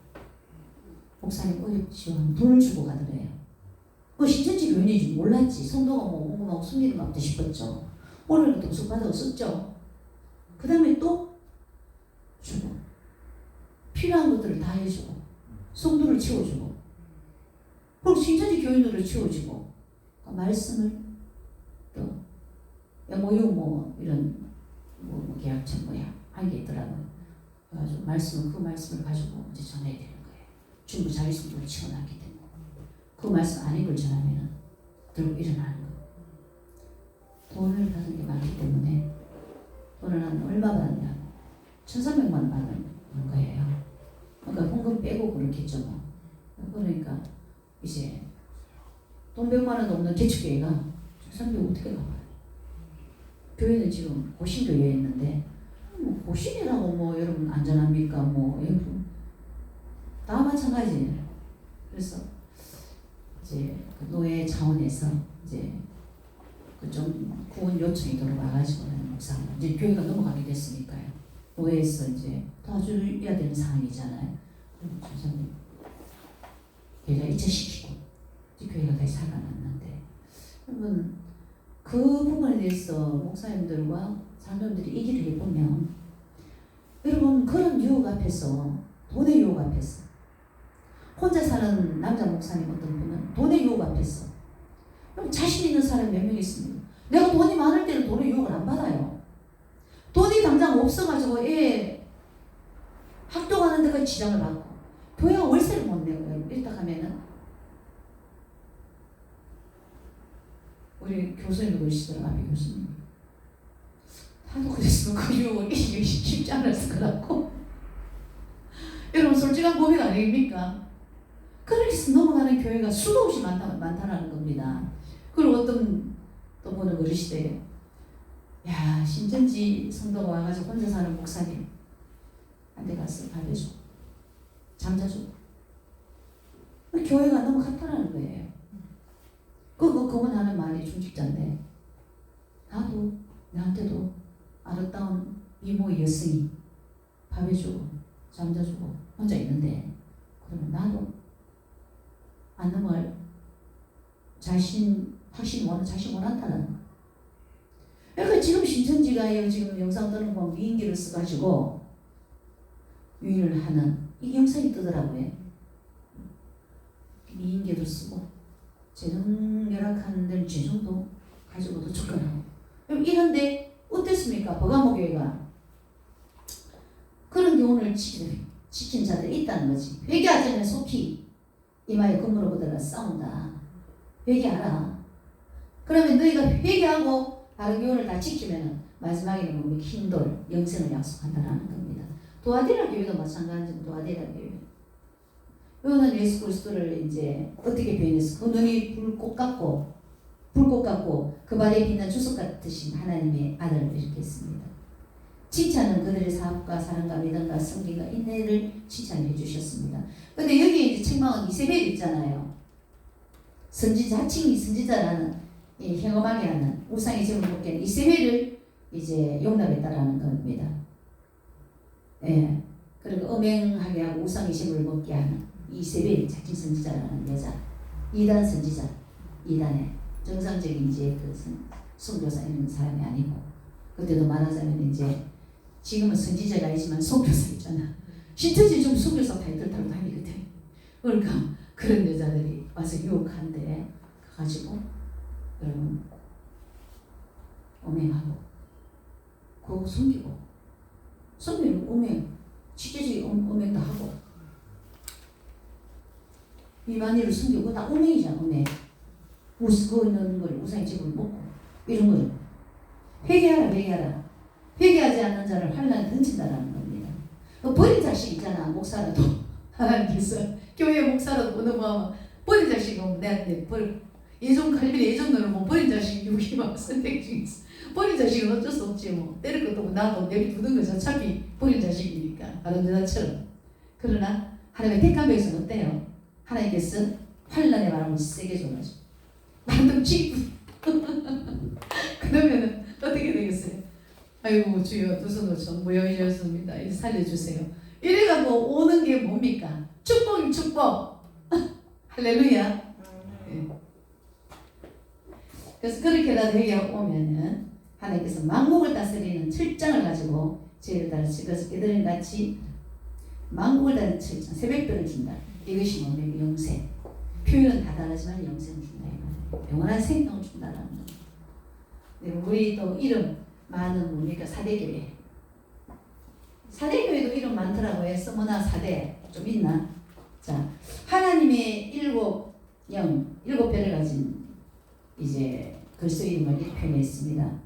목사님 어렵지요. 돈을 주고 가더래요. 그 신천지 교인인지 몰랐지. 성도가 뭐 엉금하고 숨기는 것 같다 싶었죠. 오늘 동석 받아서 썼죠. 그 다음에 또 주고 필요한 것들을 다 해주고 성도를 채워주고 그리고 신천지 교인으로 채워주고 그 말씀을 또 MOU 뭐 이런 뭐 계약처 뭐야 한 게 있더라고요. 그래가지고 그 말씀을 가지고 이제 전해야 되는 거예요. 중부 자리성도를 채워놨기 때문에 그 말씀 안 읽을 전하면은 들고 일어나는 거예요. 돈을 받은 게 많기 때문에 돈을 한 얼마 받았냐? 1,300만 원 받는 거예요. 그러니까 헌금 빼고 그렇겠죠 뭐. 그러니까 이제 돈 100만 원도 없는 개척교회가 1,300 어떻게 가봐요? 교회는 지금 고신교회에 있는데 뭐 고신이라고 뭐 여러분 안전합니까? 뭐 여러분 다 마찬가지예요. 그래서 이제 그 노예 차원에서 이제 좀 구원 요청이 들어와가지고 목사가 이제 교회가 넘어가게 됐으니까요. 노예에서 이제 도와줘야 되는 상황이잖아요. 그럼 선생님 교회가 이체시키고 이제 교회가 다시 살아났는데, 여러분 그 부분에 대해서 목사님들과 장로님들이 얘기를 해보면, 여러분 그런 유혹 앞에서, 돈의 유혹 앞에서, 혼자 사는 남자 목사님 어떤 분은 돈의 유혹 앞에서, 그럼 자신 있는 사람이 몇 명 있습니다. 내가 돈이 많을 때는 돈의 유혹을 안 받아요. 돈이 당장 없어가지고 애 학교 가는 데까지 지장을 받고 교회가 월세를 못 내고요. 이렇다 하면은 우리 교수님도 그러시더라고요. 아비 교수님. 다도 그랬으면 그 유혹을 이기기 쉽지 않았을 것 같고. 여러분 솔직한 고백 아닙니까? 그렇게 해서 넘어가는 교회가 수도 없이 많다는 겁니다. 그리고 어떤 또 분은 그러시대요. 야, 신천지 성도가 와가지고 혼자 사는 목사님 한테 가서 밥해주고 잠자주고 교회가 너무 간단한 거예요. 그분 하는 말이 중직자인데, 나도 나한테도 아름다운 이모 여성이 밥해주고 잠자주고 혼자 있는데, 그러면 나도 안 넘어갈 확신 원한다는 거. 그러니까 지금 신천지가 지금 영상 뜨는 거 미인기를 써가지고 유인을 하는 이 영상이 뜨더라고요. 미인기도 쓰고 재정 열악한 데는 재정도 가지고도 접근하고. 이런데 어땠습니까? 버가모 교회가 그런 교훈을 지킨 자들이 있다는 거지. 회개하지 않으면 속히 이마에 금으로 보다가 싸운다. 회개하라. 그러면 너희가 회개하고 다른 교훈을 다 지키면 마지막에는 뭐 흰돌, 영생을 약속한다라는 겁니다. 도아디라 교회도 마찬가지입니다. 도아디라 교회. 이거는 예수 그리스도를 이제 어떻게 표현했어? 그 눈이 불꽃 같고 그 발에 빛난 주석 같으신 하나님의 아들을 이렇게 했습니다. 칭찬은 그들의 사업과 사랑과 믿음과 성기가 인내를 칭찬해 주셨습니다. 근데 여기에 이제 책망은 이세벨 있잖아요. 선지자, 하칭이 선지자라는 행엄하게 하는 우상의 제물 먹게 하는 이세벨을 이제 용납했다라는 겁니다. 예. 그리고 음행하게 하고 우상의 제물을 먹게 하는 이세벨 자칭 선지자라는 여자, 이단 선지자, 이단의 정상적인 이제 그 선교사 있는 사람이 아니고, 그때도 말하자면 이제 지금은 선지자가 아니지만 선교사 있잖아. 신천지 좀 선교사 타이틀 타고 다니거든. 그러니까 그런 여자들이 와서 유혹한데 가지고 여러분 오맹하고 그거 숨기고 숨기는 오맹 취재주의 오맹도 하고 이만희를 숨기고 다 오맹이잖아. 오맹 그거 있는 걸 우상의 집을 먹고 이런 거를 회개하라. 회개하지 않는 자를 환란에 던진다라는 겁니다. 버린 자식 있잖아. 목사라도 하나님께서 교회 목사라도 어느 뭐 버린 자식은 내한테 예전 갈비 예전으로 뭐 버린 자식 여기 막 선택 중있어. 버린 자식은 어쩔 수 없지 뭐. 때릴 것도 없고 나도 내비두는 거죠. 어차피 버린 자식이니까 다른 여자처럼. 그러나 하나님의 택한 백성은 어때요? 하나님께서 환란의 바람을 세게 줘가지고 만등 치고 그러면은 어떻게 되겠어요? 아이고 주여 두 손으로 좀 모여주셨습니다. 이제 살려주세요. 이래가고 오는 게 뭡니까? 축복이 축복. 할렐루야. 네. 그래서 그렇게라도 회개하고 오면은 하나님께서 만국을 다스리는 철장을 가지고 저희를 다루시. 그래서 깨달음 같이 만국을 다스리는 철장, 새벽별을 준다. 이것이 뭐냐면 영생. 표현은 다 다르지만 영생을 준다 이 말이에요. 영원한 생명을 준다라는 겁니다. 네, 우리 또 이름 많은 뭡니까? 사대교회. 사대교회도 이름 많더라고요. 서머나 사대 좀 있나? 자, 하나님의 일곱 별을 가진 이제 그리스도 이름을 이렇게 표현했습니다.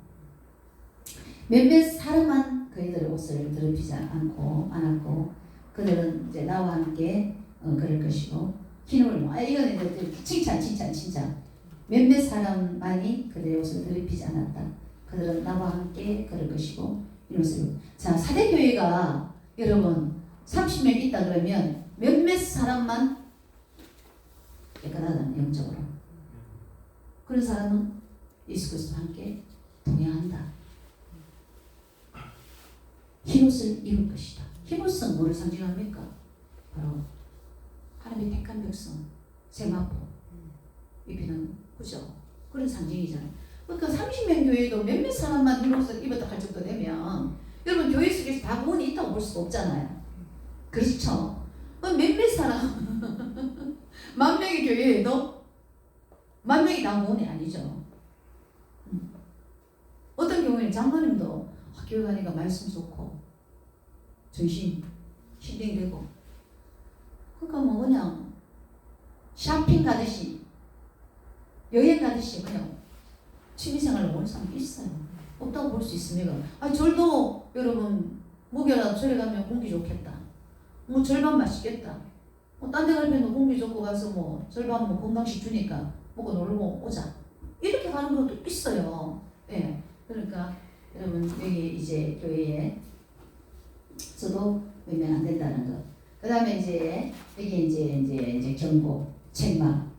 몇몇 사람만 그들의 옷을 더럽히지 않았고 그들은 이제 나와 함께 그럴 것이고 기름을 이거는 이제 칭찬. 몇몇 사람만이 그들의 옷을 더럽히지 않았다. 그들은 나와 함께 그럴 것이고 이러면서 자 사대교회가 여러분 30명 있다 그러면 몇몇 사람만 깨끗하다는 영적으로 그런 사람은 예수 그리스도와 함께 동행한다. 흰옷을 입을 것이다. 흰옷은 뭐를 상징합니까? 바로 하나님의 택한 백성 세마포 입히는 그죠? 그런 상징이잖아요. 그러니까 30명 교회도 몇몇 사람만 흰옷을 입었다 할 정도 되면 여러분 교회 속에서 다 구원이 있다고 볼 수도 없잖아요. 그렇죠? 몇몇 사람 만 명의 교회에도 만 명이 다 구원이 아니죠. 어떤 경우에는 장로님도 교회 가니까 말씀 좋고 전신 힐링되고 그러니까 뭐 그냥 쇼핑 가듯이 여행 가듯이 그냥 취미생활을 하는 사람이 있어요. 없다고 볼 수 있습니다. 절도 여러분 목요일날 절에 가면 공기 좋겠다. 뭐 절반 맛있겠다. 딴 데 가면 공기 좋고 가서 뭐 절반 뭐 건강식 주니까 먹고 놀고 오자. 이렇게 가는 것도 있어요. 예. 그러니까 여러분 여기 이제 교회에 저도 외면 안 된다는 거. 그 다음에 이제 여기 이제 경고, 책망.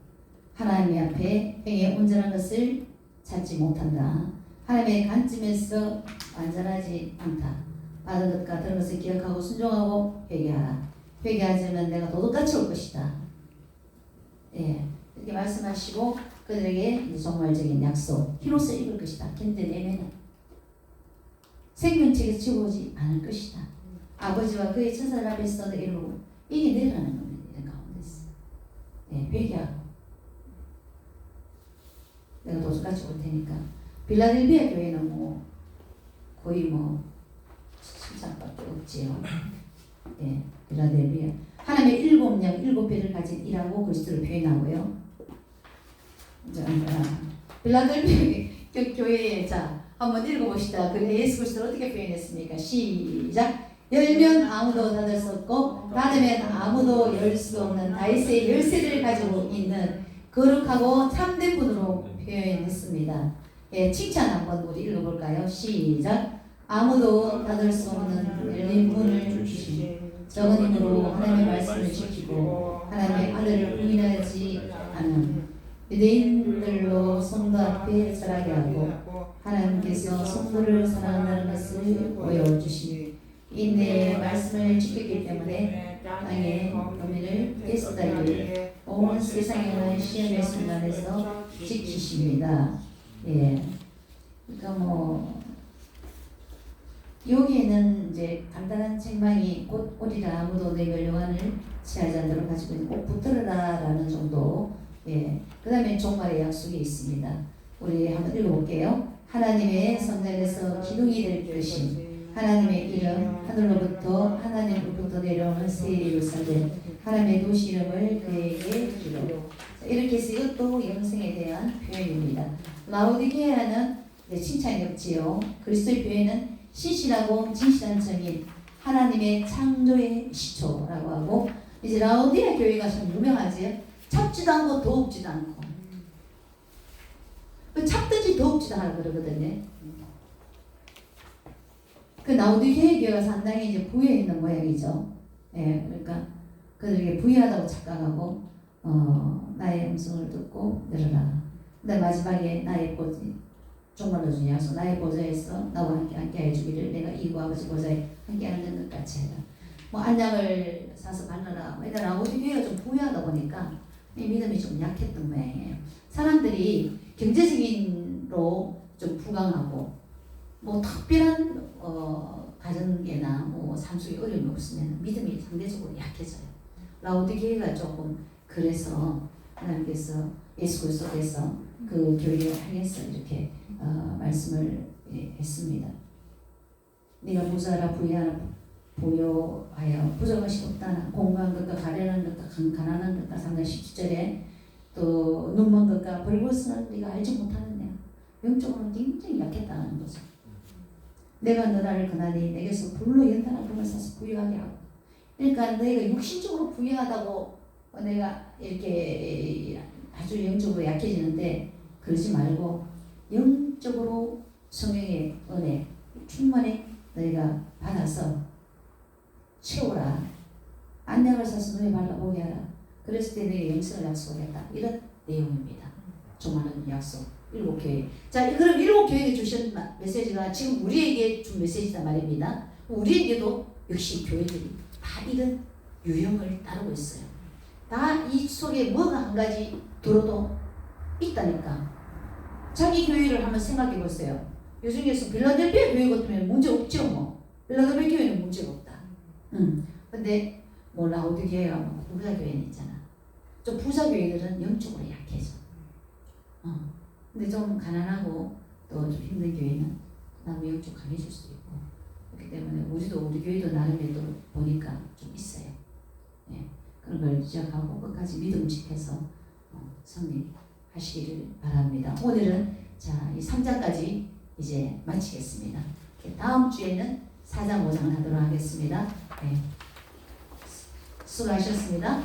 하나님 앞에 행해 온전한 것을 찾지 못한다. 하나님의 관점에서 완전하지 않다. 받은 것과 들은 것을 기억하고 순종하고 회개하라. 회개하지 않으면 내가 도둑같이 올 것이다. 예, 이렇게 말씀하시고 그들에게 종말적인 약속, 흰옷을 입을 것이다. 근데 내면은 생명책에서 지워오지 않을 것이다. 아버지와 그의 천사들 앞에서 이루고 이겨내라는 겁니다. 이런 가운데서 회개하고 내가 도둑같이 올 테니까. 빌라델비아 교회는 뭐 거의 뭐 칭찬밖에 없지요. 예, 빌라델비아 하나님의 일곱 별을 가진 이라고 그리스도를 표현하고요. 빌라델비아 교회에 자 한번 읽어봅시다. 그래 예수 그리스도를 어떻게 표현했습니까? 시작. 열면 아무도 닫을 수 없고 닫으면 아무도 열 수 없는 다윗의 열쇠를 가지고 있는 거룩하고 참된 분으로 표현했습니다. 예, 칭찬 한번 우리 읽어볼까요? 시작. 아무도 닫을 수 없는 열린 문을 주신 적은 힘으로 하나님의 말씀을 지키고 하나님의 아들을 부인하지 않은 유대인들로 성도 앞에 설하게 하고 하나님께서 성도를 사랑한다는 것을 보여주시니 인내의 말씀을 지켰기 때문에 땅의 범인을 데스다이를 온 세상에는 시험의 순간에서 지키십니다. 예, 그러니까 뭐 여기에는 이제 간단한 책망이 곧 오리라 아무도 내 멸류관을 취하지 않도록 가지고 있는 꼭 붙들어라라는 정도. 예. 그 다음에 종말의 약속이 있습니다. 우리 한번 읽어볼게요. 하나님의 성전에서 기둥이 될 것임 하나님의 이름 하늘로부터 하나님으로부터 내려오는 새 예루살렘 하나님의 도시 이름을 그에게 주로. 이렇게 해서 이것도 영생에 대한 표현입니다. 라오디게아는 칭찬이 없지요. 그리스도의 표현은 신실하고 진실한 정인 하나님의 창조의 시초라고 하고, 이제 라오디게아 교회가 참 유명하지요. 찹지도 않고 더욱지도 않고, 찹든지 더욱지도 않고 그러거든요. 그 라오디게아 교회가 상당히 이제 부유해 있는 모양이죠. 예, 그러니까 그들에게 부유하다고 착각하고 나의 음성을 듣고 들으라. 근데 마지막에 나의 보좌, 종말로 주니 약속, 나의 보좌에서 나와 함께 해주기를 내가 이구 아버지 보좌에 함께 앉는 것 같이 해라. 뭐 안약을 사서 바르라. 일단 라오디게아가 좀 부유하다 보니까 이 믿음이 좀 약했던 모양이에요. 사람들이 경제적인로 좀 부강하고 뭐 특별한 가정계나 뭐 삶 속에 어려움이 없으면 믿음이 상대적으로 약해져요. 라오디게아가 조금 그래서 하나님께서 예수 그리스도께서 그 교회를 향해서 이렇게 말씀을 했습니다. 네가 부자라 부여하여 부족한 것이 없다나 공부한 것과 가련한 것과 가난한 것과 3장 17절에 또 눈먼 것과 벌거벗은 네가 알지 못하느냐. 영적으로는 굉장히 약했다는 거죠. 내가 너를 그나니 내게서 불로 연탄한 금을 사서 부유하게 하고, 그러니까 너희가 육신적으로 부유하다고 내가 이렇게 아주 영적으로 약해지는데 그러지 말고 영적으로 성령의 은혜 충만히 너희가 받아서 채우라. 안약을 사서 너희 발라보게 하라. 그랬을 때 너희 영생을 약속하겠다. 이런 내용입니다. 종말은 약속. 7교회. 자, 그럼 7교회에 주신 메시지가 지금 우리에게 준 메시지단 말입니다. 우리에게도 역시 교회들이 다 이런 유형을 따르고 있어요. 다 이 속에 뭐가 한 가지 들어도 있다니까. 자기 교회를 한번 생각해 보세요. 요 중에서 빌라델피아 교회 같으면 문제 없죠. 뭐 빌라델피아 교회는 문제가 없다. 근데 뭐 라오디게아가 뭐 부자 교회는 있잖아. 좀 부자 교회들은 영적으로 약해져. 근데 좀 가난하고 또 좀 힘든 교회는 나무 영적 강해질 수도 있고, 그렇기 때문에 우리 교회도 나름의 또 보니까 좀 있어요. 예, 그런 걸 지적하고 끝까지 믿음 지켜서 승리하시기를 바랍니다. 오늘은 자, 이 3장까지 이제 마치겠습니다. 다음 주에는 4장 5장 하도록 하겠습니다. 네. 수고하셨습니다.